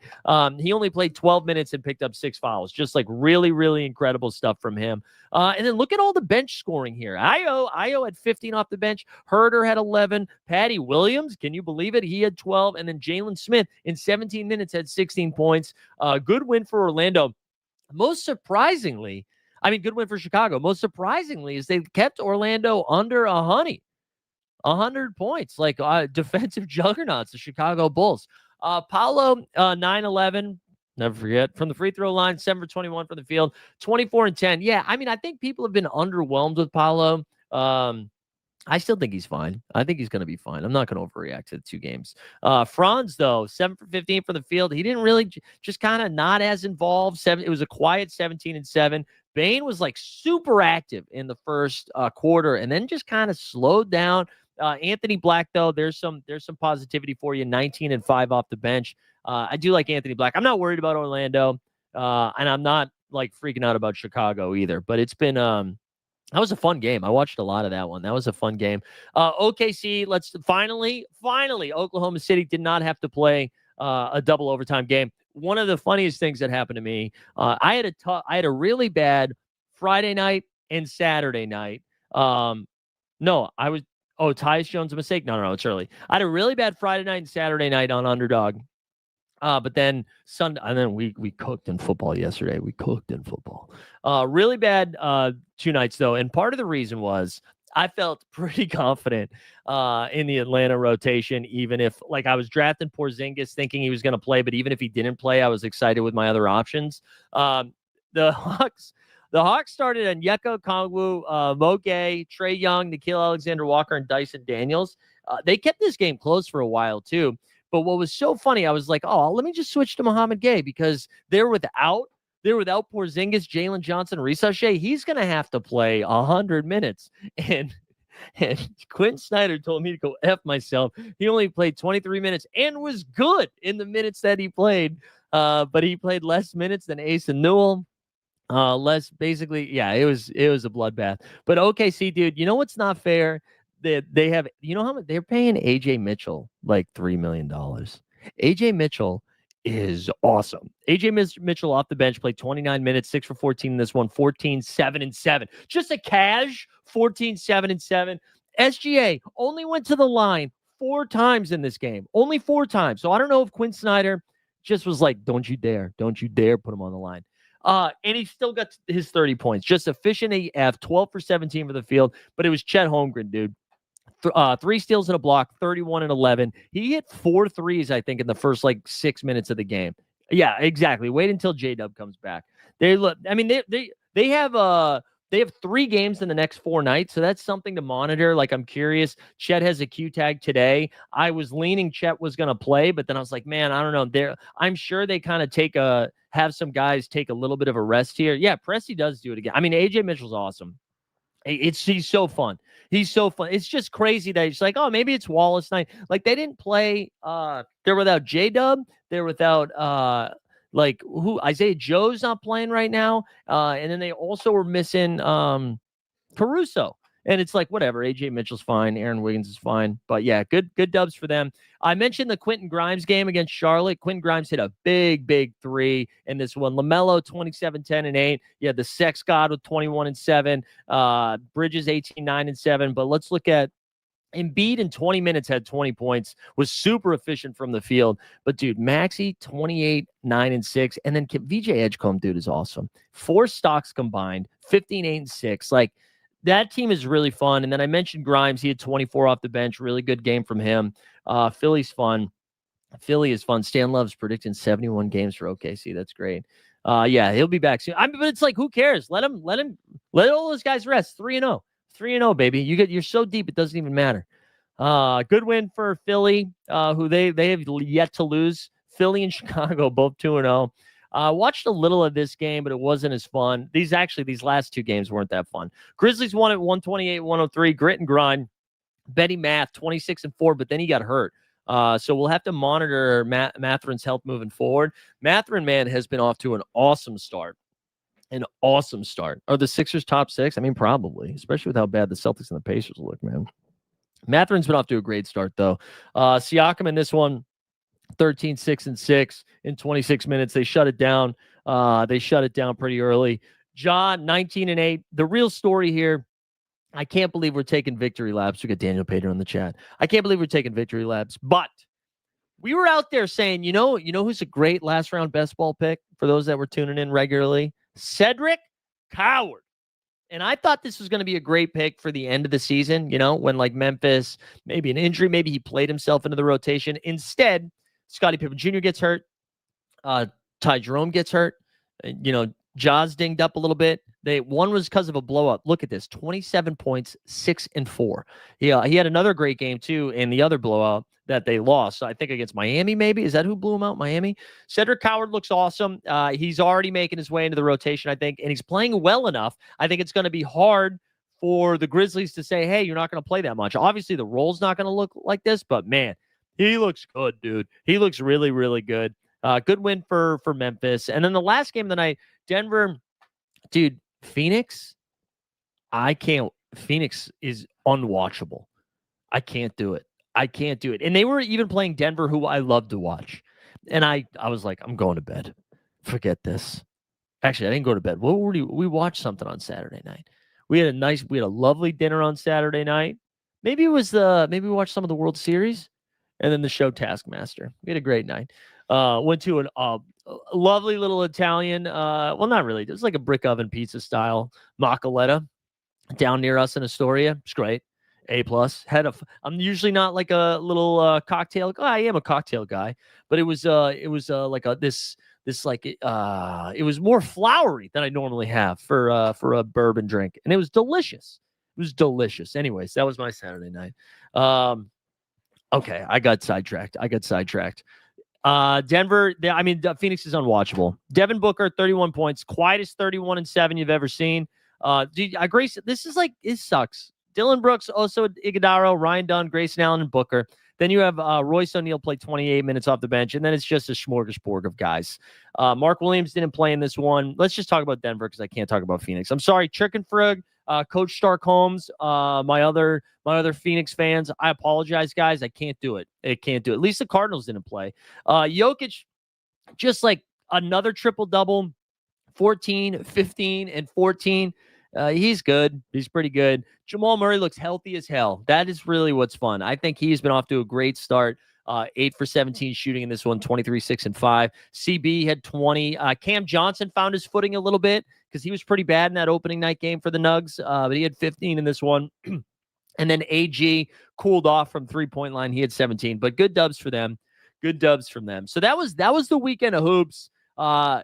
He only played 12 minutes and picked up 6 fouls. Just like really, really incredible stuff from him. And then look at all the bench scoring here. Io had 15 off the bench. Herder had 11. Patty Williams, can you believe it? He had 12. And then Jalen Smith in 17 minutes had 16 points. Good win for Orlando. Most surprisingly, good win for Chicago. Most surprisingly is they kept Orlando under 100 points, like defensive juggernauts, the Chicago Bulls. Paolo, 9-11, never forget, from the free throw line, 7 for 21 from the field, 24 and 10. Yeah, I think people have been underwhelmed with Paolo. I still think he's fine. I think he's going to be fine. I'm not going to overreact to the 2 games. Franz, though, 7 for 15 from the field. He didn't really just kind of not as involved. It was a quiet 17 and 7. Bain was like super active in the first quarter and then just kind of slowed down. Anthony Black, though, there's some positivity for you. 19 and 5 off the bench. I do like Anthony Black. I'm not worried about Orlando, and I'm not like freaking out about Chicago either. But it's been that was a fun game. I watched a lot of that one. That was a fun game. OKC, let's finally, Oklahoma City did not have to play a double overtime game. One of the funniest things that happened to me, I had a really bad Friday night and Saturday night. Tyus Jones a mistake. No, it's early. I had a really bad Friday night and Saturday night on Underdog. But then Sunday, and then we cooked in football yesterday. We cooked in football. Really bad 2 nights, though. And part of the reason was I felt pretty confident in the Atlanta rotation, even if, like, I was drafting Porzingis thinking he was going to play, but even if he didn't play, I was excited with my other options. The Hawks started on Yeko Kongwu, Mo Gay, Trae Young, Nickeil Alexander-Walker, and Dyson Daniels. They kept this game close for a while, too. But what was so funny, I was like, oh, let me just switch to Muhammad Gay because they're without Porzingis, Jalen Johnson, Risa Shea. He's going to have to play 100 minutes. And Quentin Snyder told me to go F myself. He only played 23 minutes and was good in the minutes that he played. But he played less minutes than Asa Newell. It was a bloodbath. But OKC, dude, you know what's not fair? They have, you know how much they're paying AJ Mitchell, like $3 million. AJ Mitchell is awesome. AJ Mitchell off the bench played 29 minutes, 6 for 14 in this one, 14, 7 and 7. Just a cash 14, 7 and 7. SGA only went to the line 4 times in this game, only 4 times. So I don't know if Quinn Snyder just was like, don't you dare put him on the line. And he still got his 30 points, just efficient AF, 12 for 17 for the field, but it was Chet Holmgren, dude. 3 steals and a block, 31 and 11. He hit 4 threes, I think, in the first 6 minutes of the game. Yeah, exactly. Wait until J-Dub comes back. They have 3 games in the next 4 nights, so that's something to monitor. Like, I'm curious. Chet has a Q tag today. I was leaning Chet was going to play, but then I was like, man, I don't know. I'm sure they kind of have some guys take a little bit of a rest here. Yeah, Presti does do it again. AJ Mitchell's awesome. He's so fun. He's so fun. It's just crazy that it's like, oh, maybe it's Wallace night. Like, they didn't play. They're without J-Dub. They're without Isaiah Joe's not playing right now. And then they also were missing Caruso. And it's like, whatever. AJ Mitchell's fine. Aaron Wiggins is fine. But yeah, good dubs for them. I mentioned the Quentin Grimes game against Charlotte. Quentin Grimes hit a big 3 in this one. LaMelo, 27, 10 and 8. Yeah, the Sex God with 21 and 7. Bridges, 18, 9 and 7. But let's look at Embiid in 20 minutes had 20 points, was super efficient from the field. But, dude, Maxey, 28, 9 and 6. And then VJ Edgecombe, dude, is awesome. 4 stocks combined, 15, 8 and 6. Like, that team is really fun. And then I mentioned Grimes. He had 24 off the bench. Really good game from him. Philly's fun. Philly is fun. Stan Love's predicting 71 games for OKC. That's great. Yeah, he'll be back soon. But it's like, who cares? Let all those guys rest. 3-0. 3-0, baby. You're so deep, it doesn't even matter. Good win for Philly, who they have yet to lose. Philly and Chicago, both 2-0. Watched a little of this game, but it wasn't as fun. These last 2 games weren't that fun. Grizzlies won at 128-103. Grit and grind. Betty Math, 26 and 4, but then he got hurt. So we'll have to monitor Matherin's health moving forward. Matherin, man, has been off to an awesome start. An awesome start. Are the Sixers top 6? I mean, probably, especially with how bad the Celtics and the Pacers look, man. Mathurin's been off to a great start, though. Siakam in this one, 13, 6, and 6 in 26 minutes. They shut it down. They shut it down pretty early. John, 19 and 8. The real story here, I can't believe we're taking victory laps. We got Daniel Pater in the chat. I can't believe we're taking victory laps, but we were out there saying, you know who's a great last round best ball pick for those that were tuning in regularly? Cedric Coward. And I thought this was going to be a great pick for the end of the season, when like Memphis, maybe an injury, maybe he played himself into the rotation. Instead, Scottie Pippen Jr. gets hurt. Ty Jerome gets hurt. Jaws dinged up a little bit. One was because of a blowout. Look at this, 27 points, 6 and 4. He had another great game too in the other blowout that they lost. So I think against Miami, maybe. Is that who blew him out? Miami? Cedric Coward looks awesome. He's already making his way into the rotation, I think, and he's playing well enough. I think it's going to be hard for the Grizzlies to say, hey, you're not going to play that much. Obviously, the role's not going to look like this, but man, he looks good, dude. He looks really, really good. Good win for Memphis. And then the last game of the night, Denver, dude, Phoenix, Phoenix is unwatchable. I can't do it. And they were even playing Denver, who I love to watch. And I was like, I'm going to bed. Forget this. Actually, I didn't go to bed. We watched something on Saturday night. We had a lovely dinner on Saturday night. Maybe we watched some of the World Series and then the show Taskmaster. We had a great night. Went to a lovely little Italian, well, not really. It was like a brick oven pizza style Macaletta down near us in Astoria. It's great. A+. I'm usually not like a little cocktail. I am a cocktail guy, but it was like this it was more flowery than I normally have for a bourbon drink, and it was delicious. Anyways, that was my Saturday night. Okay, I got sidetracked. Denver, Phoenix is unwatchable. Devin Booker, 31 points, quietest 31 and 7 you've ever seen. Grace, it sucks. Dylan Brooks, also Iguodala, Ryan Dunn, Grayson Allen, and Booker. Then you have Royce O'Neal play 28 minutes off the bench, and then it's just a smorgasbord of guys. Mark Williams didn't play in this one. Let's just talk about Denver because I can't talk about Phoenix. I'm sorry, Chickenfrog, Coach Stark Holmes, my other Phoenix fans. I apologize, guys. I can't do it. At least the Cardinals didn't play. Jokic, just like another triple-double, 14, 15, and 14. He's good. He's pretty good. Jamal Murray looks healthy as hell. That is really what's fun. I think he's been off to a great start. 8 for 17 shooting in this one, 23, 6, and 5. CB had 20. Cam Johnson found his footing a little bit because he was pretty bad in that opening night game for the Nugs, but he had 15 in this one. And then AG cooled off from three-point line. He had 17, but good dubs for them. So that was the weekend of hoops.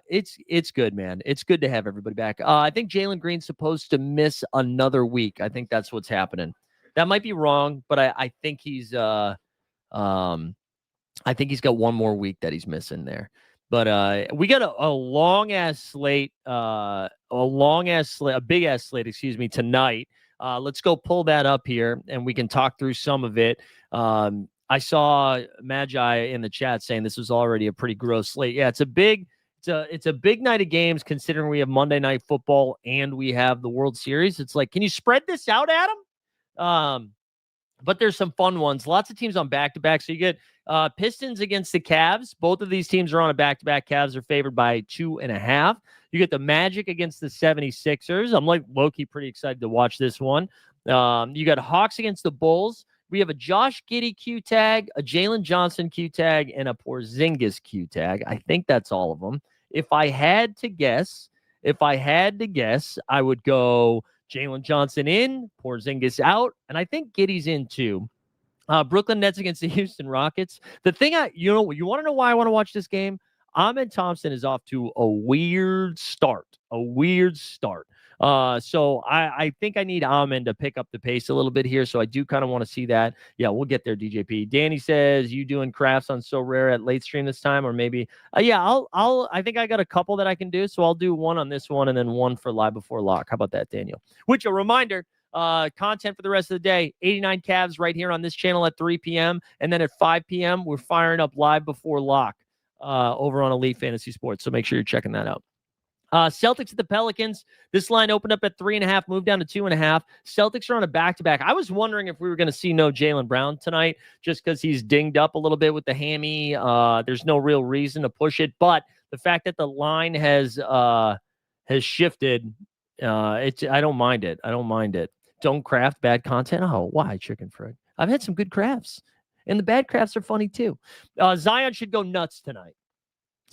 It's good, man. It's good to have everybody back. I think Jalen Green's supposed to miss another week. I think that's what's happening. That might be wrong, but I think he's got one more week that he's missing there. But we got a long ass slate, a big ass slate, tonight. Let's go pull that up here and we can talk through some of it. I saw Magi in the chat saying this was already a pretty gross slate. Yeah, it's a big night of games considering we have Monday Night Football and we have the World Series. It's like, can you spread this out, Adam? But there's some fun ones. Lots of teams on back-to-back. So you get Pistons against the Cavs. Both of these teams are on a back-to-back. Cavs are favored by 2.5. You get the Magic against the 76ers. I'm like low-key pretty excited to watch this one. You got Hawks against the Bulls. We have a Josh Giddey Q tag, a Jalen Johnson Q tag, and a Porzingis Q tag. I think that's all of them. If I had to guess, I would go Jalen Johnson in, Porzingis out, and I think Giddey's in too. Brooklyn Nets against the Houston Rockets. The thing you want to know why I want to watch this game? Ahmed Thompson is off to a weird start. So I think I need Ahmed to pick up the pace a little bit here. So I do kind of want to see that. Yeah, we'll get there, DJP. Danny says, you doing crafts on So Rare at late stream this time? Or maybe, I think I got a couple that I can do. So I'll do one on this one and then one for Live Before Lock. How about that, Daniel? Which, a reminder, content for the rest of the day, 89 Cavs right here on this channel at 3 p.m. And then at 5 p.m., we're firing up Live Before Lock over on Elite Fantasy Sports. So make sure you're checking that out. Celtics at the Pelicans. This line opened up at 3.5, moved down to 2.5. Celtics are on a back-to-back. I was wondering if we were going to see no Jaylen Brown tonight, just because he's dinged up a little bit with the hammy. There's no real reason to push it, but the fact that the line has shifted, I don't mind it. I don't mind it. Don't craft bad content. Oh, why, chicken fried? I've had some good crafts, and the bad crafts are funny too. Zion should go nuts tonight.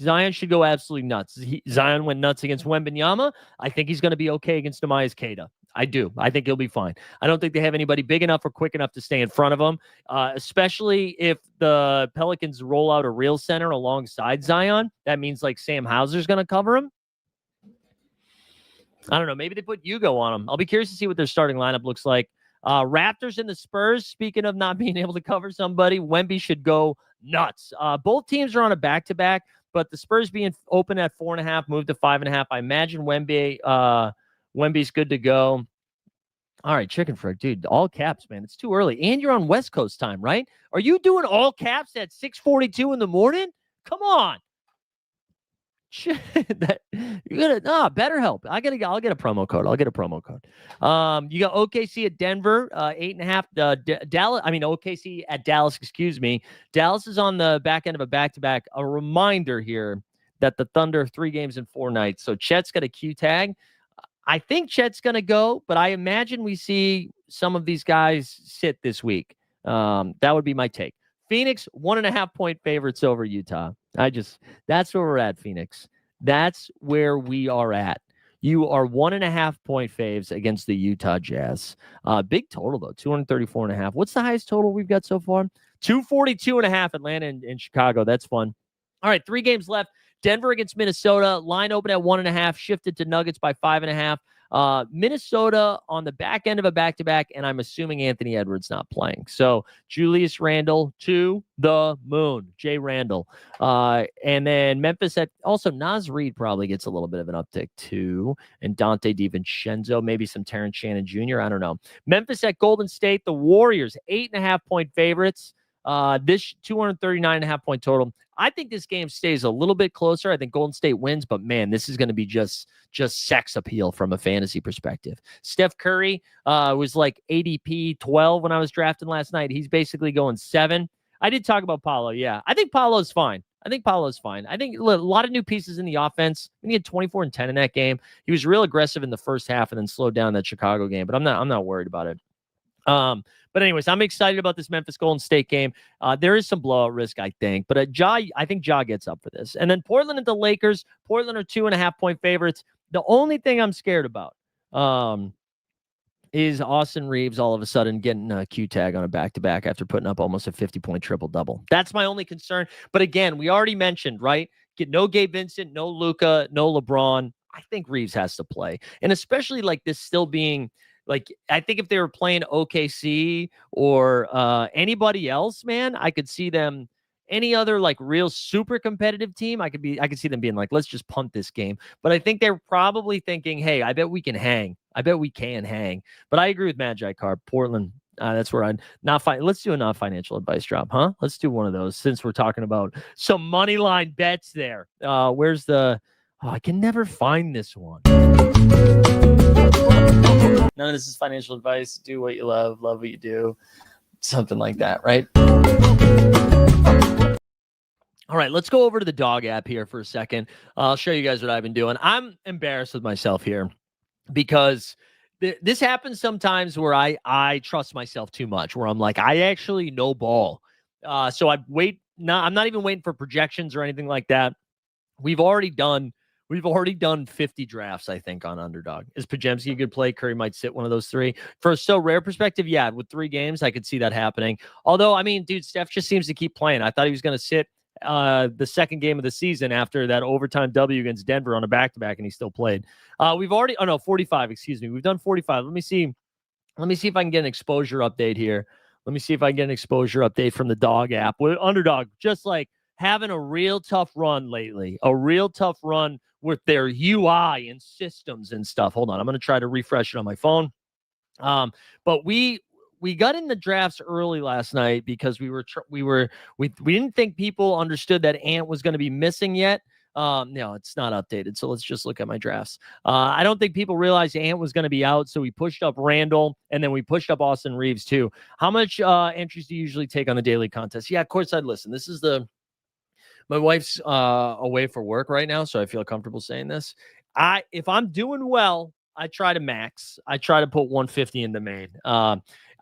Zion should go absolutely nuts. Zion went nuts against Wembanyama. I think he's going to be okay against Nehemiah Queta. I do. I think he'll be fine. I don't think they have anybody big enough or quick enough to stay in front of him, especially if the Pelicans roll out a real center alongside Zion. That means like Sam Hauser's going to cover him. I don't know. Maybe they put Hugo on him. I'll be curious to see what their starting lineup looks like. Raptors and the Spurs, speaking of not being able to cover somebody, Wemby should go nuts. Both teams are on a back-to-back. But the Spurs being open at 4.5, moved to 5.5. I imagine Wemby's good to go. All right, chicken frick, dude. All caps, man. It's too early. And you're on West Coast time, right? Are you doing all caps at 6:42 in the morning? Come on. You're gonna BetterHelp. I'll get a promo code. I'll get a promo code. You got OKC at Denver, 8.5. Dallas. OKC at Dallas. Excuse me. Dallas is on the back end of a back-to-back. A reminder here that the Thunder 3 games in 4 nights. So Chet's got a Q tag. I think Chet's gonna go, but I imagine we see some of these guys sit this week. That would be my take. Phoenix 1.5 point favorites over Utah. That's where we're at, Phoenix. That's where we are at. You are 1.5 point faves against the Utah Jazz. Big total though, 234.5. What's the highest total we've got so far? 242.5. Atlanta and Chicago. That's fun. All right, 3 games left. Denver against Minnesota. Line open at 1.5. Shifted to Nuggets by 5.5. Minnesota on the back end of a back-to-back, and I'm assuming Anthony Edwards not playing. So Julius Randle to the moon, Jay Randle. And then Memphis at also Naz Reid probably gets a little bit of an uptick too, and Dante DiVincenzo, maybe some Terrence Shannon Jr. I don't know. Memphis at Golden State, the Warriors 8.5 point favorites. This 239.5 point total. I think this game stays a little bit closer. I think Golden State wins, but man, this is going to be just sex appeal from a fantasy perspective. Steph Curry was like ADP 12 when I was drafting last night. He's basically going 7. I did talk about Paolo. Yeah, I think Paolo's fine. I think a lot of new pieces in the offense. He had 24 and 10 in that game. He was real aggressive in the first half and then slowed down that Chicago game, but I'm not worried about it. But anyways, I'm excited about this Memphis Golden State game. There is some blowout risk, I think, but I think Ja gets up for this. And then Portland and the Lakers. Portland are 2.5 point favorites. The only thing I'm scared about is Austin Reeves all of a sudden getting a Q tag on a back-to-back after putting up almost a 50-point triple-double. That's my only concern. But again, we already mentioned, right? Get no Gabe Vincent, no Luka, no LeBron. I think Reeves has to play. And especially like this still being like, I think if they were playing OKC or anybody else, man, I could see them, any other like real super competitive team, I could see them being like, let's just punt this game. But I think they're probably thinking, hey, I bet we can hang. But I agree with Magi Carp. Portland, that's where I'd not find. Let's do a non-financial advice drop, huh? Let's do one of those since we're talking about some money line bets there. Where's the? Oh, I can never find this one. None of this is financial advice. Do what you love what you do. Something like that, right? All right, let's go over to the dog app here for a second. I'll show you guys what I've been doing. I'm embarrassed with myself here because this happens sometimes where I trust myself too much, where I'm like, I actually know ball. So I'm not even waiting for projections or anything like that. We've already done 50 drafts, I think, on Underdog. Is Pajemski a good play? Curry might sit one of those 3. For a so rare perspective, yeah, with 3 games, I could see that happening. Although, I mean, dude, Steph just seems to keep playing. I thought he was going to sit the second game of the season after that overtime W against Denver on a back-to-back, and he still played. 45, excuse me. We've done 45. Let me see if I can get an exposure update here. Let me see if I can get an exposure update from the dog app. With Underdog, just like having a real tough run lately, with their UI and systems and stuff. Hold on. I'm going to try to refresh it on my phone. But we got in the drafts early last night because we didn't think people understood that Ant was going to be missing yet. No, it's not updated. So let's just look at my drafts. I don't think people realized Ant was going to be out. So we pushed up Randall and then we pushed up Austin Reeves too. How much entries do you usually take on the daily contest? Yeah, of course I'd listen. This is my wife's away for work right now, so I feel comfortable saying this. If I'm doing well, I try to max. I try to put 150 in the main.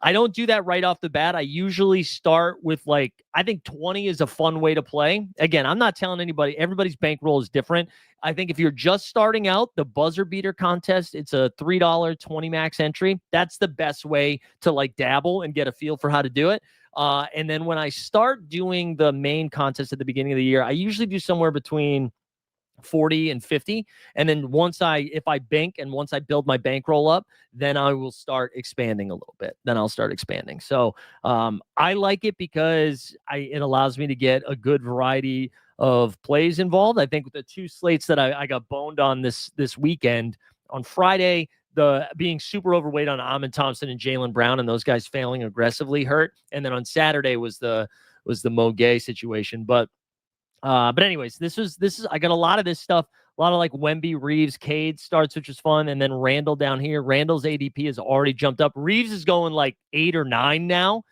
I don't do that right off the bat. I usually start with I think 20 is a fun way to play. Again, I'm not telling anybody, everybody's bankroll is different. I think if you're just starting out, the buzzer beater contest, it's a $3 20 max entry. That's the best way to dabble and get a feel for how to do it. And then when I start doing the main contest at the beginning of the year, I usually do somewhere between 40 and 50. And then if I bank and once I build my bankroll up, then I will start expanding a little bit. Then I'll start expanding. So I like it because it allows me to get a good variety of plays involved. I think with the two slates that I got boned on this weekend, on Friday, the being super overweight on Amon Thompson and Jaylen Brown and those guys failing aggressively hurt. And then on Saturday was the Mo Gay situation. But anyways, this is I got a lot of this stuff, a lot of Wemby, Reeves, Cade starts, which is fun. And then Randall down here. Randall's ADP has already jumped up. Reeves is going 8 or 9 now.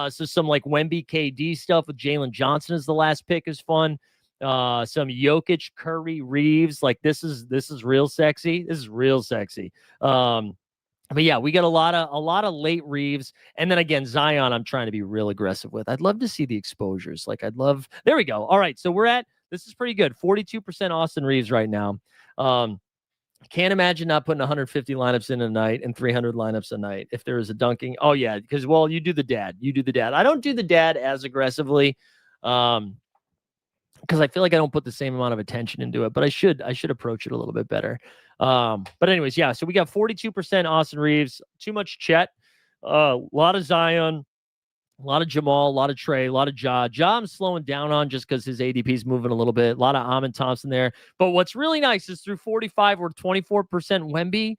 So some Wemby, KD stuff with Jalen Johnson as the last pick is fun. Some Jokic, Curry, Reeves. This is real sexy. This is real sexy. But yeah, we got a lot of late Reeves. And then again, Zion, I'm trying to be real aggressive with. I'd love to see the exposures. There we go. All right. So this is pretty good. 42% Austin Reeves right now. Can't imagine not putting 150 lineups in a night and 300 lineups a night if there is a dunking. Oh yeah. Because you do the dad. I don't do the dad as aggressively. Because I feel like I don't put the same amount of attention into it, but I should approach it a little bit better. But anyways, yeah. So we got 42% Austin Reeves, too much Chet, a lot of Zion, a lot of Jamal, a lot of Trey, a lot of Ja. Ja I'm slowing down on just because his ADP is moving a little bit. A lot of Amon Thompson there. But what's really nice is through 45 or 24% Wemby.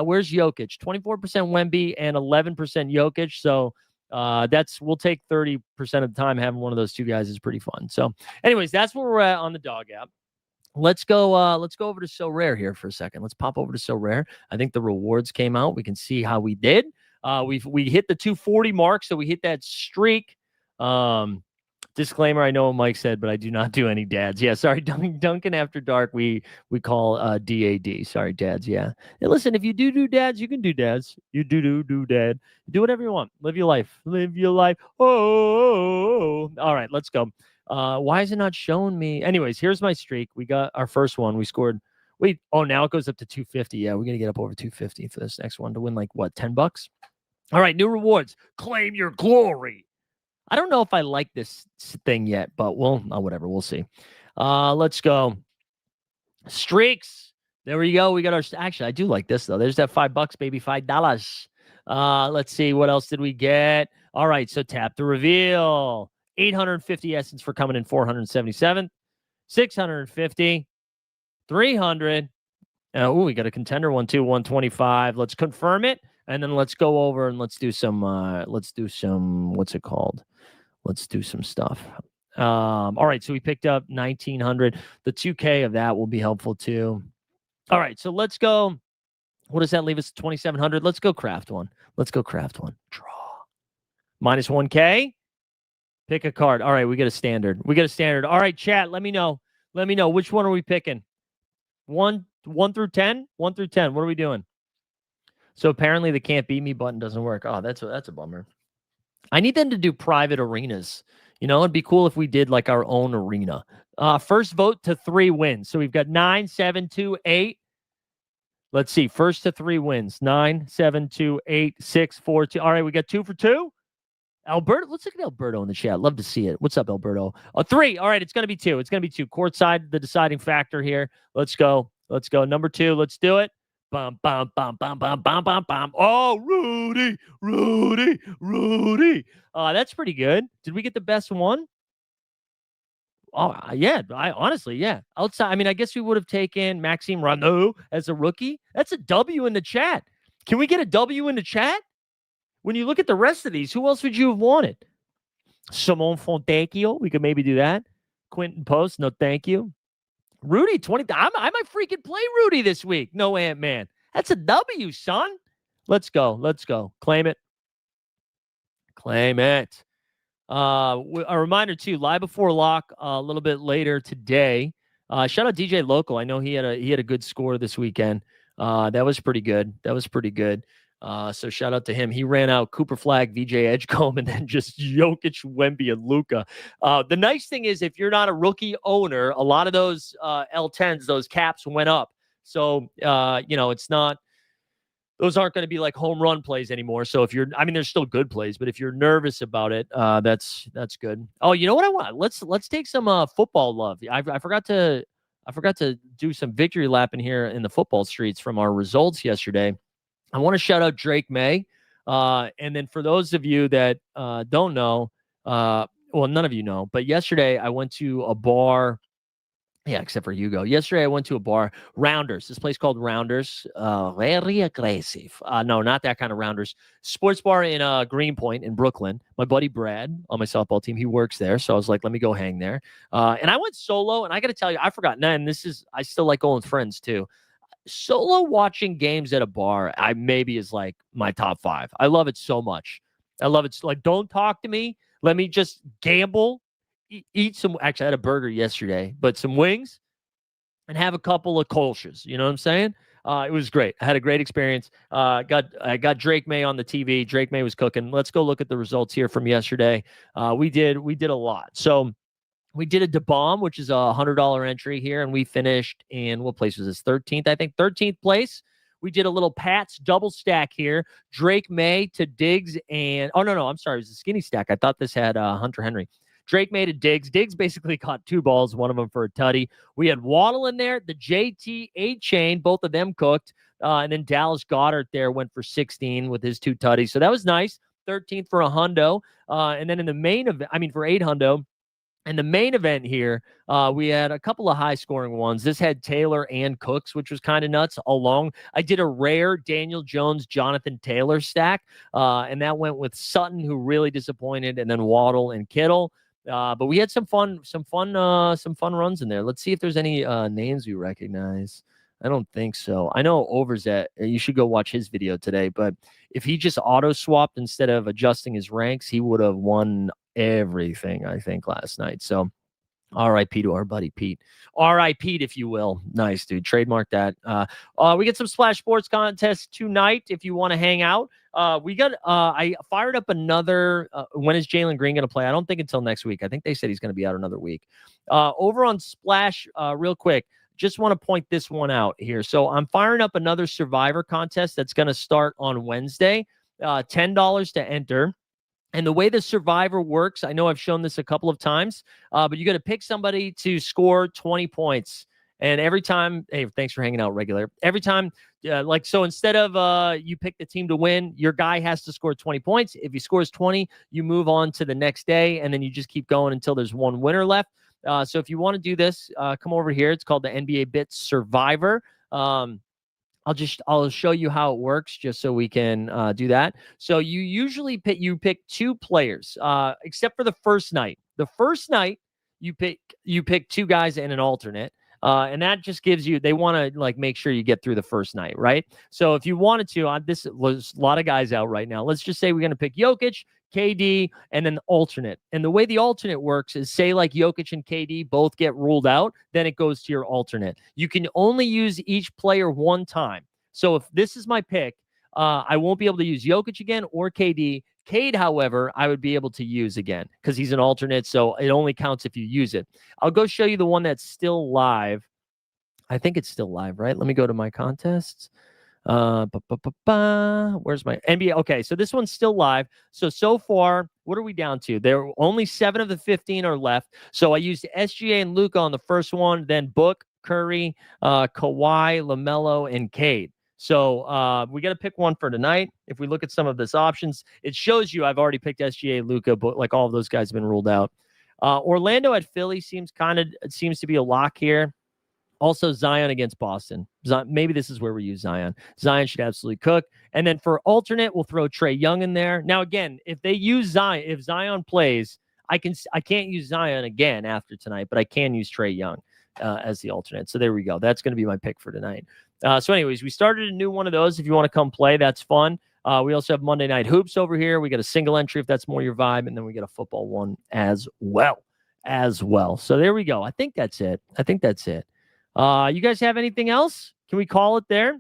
Where's Jokic? 24% Wemby and 11% Jokic. So we'll take 30% of the time. Having one of those two guys is pretty fun. So anyways, that's where we're at on the dog app. Let's go over to So Rare here for a second. Let's pop over to So Rare. I think the rewards came out. We can see how we did. We hit the 240 mark, so we hit that streak. Disclaimer, I know what Mike said, but I do not do any dads. Yeah, sorry, Duncan After Dark, we call DAD. Sorry, dads, yeah. Hey, listen, if you do dads, you can do dads. You do dad. Do whatever you want. Live your life. Oh. All right, let's go. Why is it not showing me? Anyways, here's my streak. We got our first one. We scored. Wait, now it goes up to 250. Yeah, we're going to get up over 250 for this next one to win $10? All right, new rewards. Claim your glory. I don't know if I like this thing yet, but whatever. We'll see. Let's go. Streaks. There we go. We got actually, I do like this though. There's that $5, baby. $5. Let's see. What else did we get? All right. So tap to reveal. 850 essence for coming in 477. 650. 300. We got a contender one too. 125. Let's confirm it. And then let's go over and let's do some, what's it called? Let's do some stuff. All right. So we picked up 1900. The 2K of that will be helpful too. All right. So let's go. What does that leave us? 2,700. Let's go craft one. Draw. Minus 1K. Pick a card. All right. We get a standard. All right, chat. Let me know. Which one are we picking? 1 through 10? 1 through 10. What are we doing? So apparently the can't beat me button doesn't work. Oh, that's a bummer. I need them to do private arenas. It'd be cool if we did our own arena. First vote to 3 wins. So we've got 9, 7, 2, 8. Let's see. First to 3 wins. 9, 7, 2, 8, 6, 4, 2. All right, we got 2 for 2. Alberto, let's look at Alberto in the chat. Love to see it. What's up, Alberto? 3. All right, it's going to be 2. Courtside, the deciding factor here. Let's go. Number 2. Let's do it. Bum, bum, bum, bum, bum, bum, bum, bum. Oh, Rudy. That's pretty good. Did we get the best one? Oh, yeah. Yeah. Outside, I guess we would have taken Maxime Renaud as a rookie. That's a W in the chat. Can we get a W in the chat? When you look at the rest of these, who else would you have wanted? Simone Fontecchio. We could maybe do that. Quentin Post. No, thank you. Rudy, 20. I might freaking play Rudy this week. No Ant-Man. That's a W, son. Let's go. Let's go. Claim it. Claim it. A reminder too, live before lock a little bit later today. Shout out DJ Local. I know he had a good score this weekend. That was pretty good. So shout out to him. He ran out Cooper Flag, VJ Edgecombe, and then just Jokic, Wemby, and Luka. The nice thing is, if you're not a rookie owner, a lot of those L10s, those caps went up. So it's not. Those aren't going to be like home run plays anymore. So if you're, I mean, there's still good plays, but if you're nervous about it, that's good. Oh, you know what I want? Let's take some football love. I forgot to do some victory lapping here in the football streets from our results yesterday. I want to shout out Drake May. And then for those of you that don't know, well, none of you know, but yesterday I went to a bar. Yeah, except for Hugo. Yesterday, I went to a bar, Rounders. This place called Rounders. Very aggressive. No, not that kind of Rounders. Sports bar in Greenpoint in Brooklyn. My buddy Brad on my softball team, he works there. So I was like, let me go hang there. And I went solo. And I got to tell you, I forgot. And I still like going with friends too. Solo watching games at a bar, maybe is like my top 5. I love it so much. I love it. It's like, don't talk to me. Let me just gamble. Eat some. Actually, I had a burger yesterday, but some wings and have a couple of Kolsch's. You know what I'm saying? It was great. I had a great experience. I got Drake May on the TV. Drake May was cooking. Let's go look at the results here from yesterday. We did a lot. So we did a DeBomb, which is a $100 entry here, and we finished in, what place was this? 13th, I think. 13th place. We did a little Pats double stack here. Drake May to Diggs and no, I'm sorry, it was a skinny stack. I thought this had Hunter Henry. Drake made a Diggs. Diggs basically caught 2 balls, one of them for a tutty. We had Waddle in there, the JT 8-chain, both of them cooked. And then Dallas Goedert there went for 16 with his 2 tutties. So that was nice. 13th for a hundo. And then in the main event, for 8 hundo. And the main event here, we had a couple of high-scoring ones. This had Taylor and Cooks, which was kind of nuts. I did a rare Daniel Jones, Jonathan Taylor stack, and that went with Sutton, who really disappointed, and then Waddle and Kittle. But we had some fun runs in there. Let's see if there's any names we recognize. I don't think so. I know Overzet. You should go watch his video today. But if he just auto swapped instead of adjusting his ranks, he would have won everything, I think, last night. So RIP to our buddy Pete. RIP, if you will. Nice, dude. Trademark that. We get some Splash Sports contests tonight if you want to hang out. I fired up another. When is Jalen Green going to play? I don't think until next week. I think they said he's going to be out another week. Over on Splash, real quick, just want to point this one out here. So I'm firing up another Survivor contest that's going to start on Wednesday. $10 to enter. And the way the Survivor works, I know I've shown this a couple of times, but you got to pick somebody to score 20 points. And every time, hey, thanks for hanging out, regular. Every time, so instead of you pick the team to win, your guy has to score 20 points. If he scores 20, you move on to the next day, and then you just keep going until there's one winner left. So if you want to do this, come over here. It's called the NBA Bits Survivor. I'll show you how it works just so we can do that. So you usually pick 2 players, except for the first night. The first night you pick 2 guys and an alternate. And that just gives you, they want to make sure you get through the first night, right? So if you wanted to, this was a lot of guys out right now. Let's just say we're going to pick Jokic, KD, and then alternate. And the way the alternate works is, say Jokic and KD both get ruled out, then it goes to your alternate. You can only use each player one time. So if this is my pick, I won't be able to use Jokic again or KD. Cade, however, I would be able to use again because he's an alternate, so it only counts if you use it. I'll go show you the one that's still live. I think it's still live, right? Let me go to my contests. Where's my NBA? Okay, so this one's still live. So far, what are we down to? There are only 7 of the 15 are left. So I used SGA and Luka on the first one, then Book, Curry, Kawhi, LaMelo, and Cade. So we got to pick one for tonight. If we look at some of this options, it shows you I've already picked SGA, Luka, but all of those guys have been ruled out. Orlando at Philly seems to be a lock here. Also, Zion against Boston. Maybe this is where we use Zion. Zion should absolutely cook. And then for alternate, we'll throw Trae Young in there. Now, again, if Zion plays, I can't use Zion again after tonight, but I can use Trae Young. as the alternate. So there we go. That's going to be my pick for tonight. So anyways, we started a new one of those. If you want to come play, that's fun. We also have Monday Night Hoops over here. We got a single entry if that's more your vibe, and then we got a football one as well. So there we go. I think that's it. You guys have anything else? Can we call it there?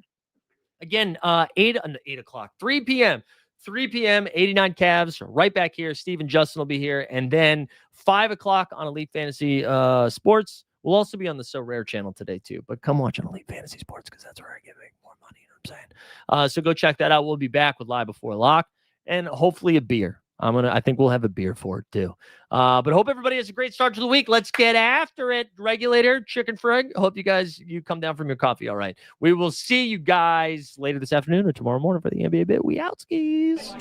Again, 8 o'clock, 3 p.m. 89 Cavs, right back here. Steve and Justin will be here. And then 5 o'clock on Elite Fantasy Sports. We'll also be on the So Rare channel today, too. But come watch on Elite Fantasy Sports because that's where I get more money. You know what I'm saying? So go check that out. We'll be back with Live Before Lock and hopefully a beer. I think we'll have a beer for it too. But hope everybody has a great start to the week. Let's get after it. Regulator, Chicken Frog. Hope you come down from your coffee. All right. We will see you guys later this afternoon or tomorrow morning for the NBA bit. We out skis.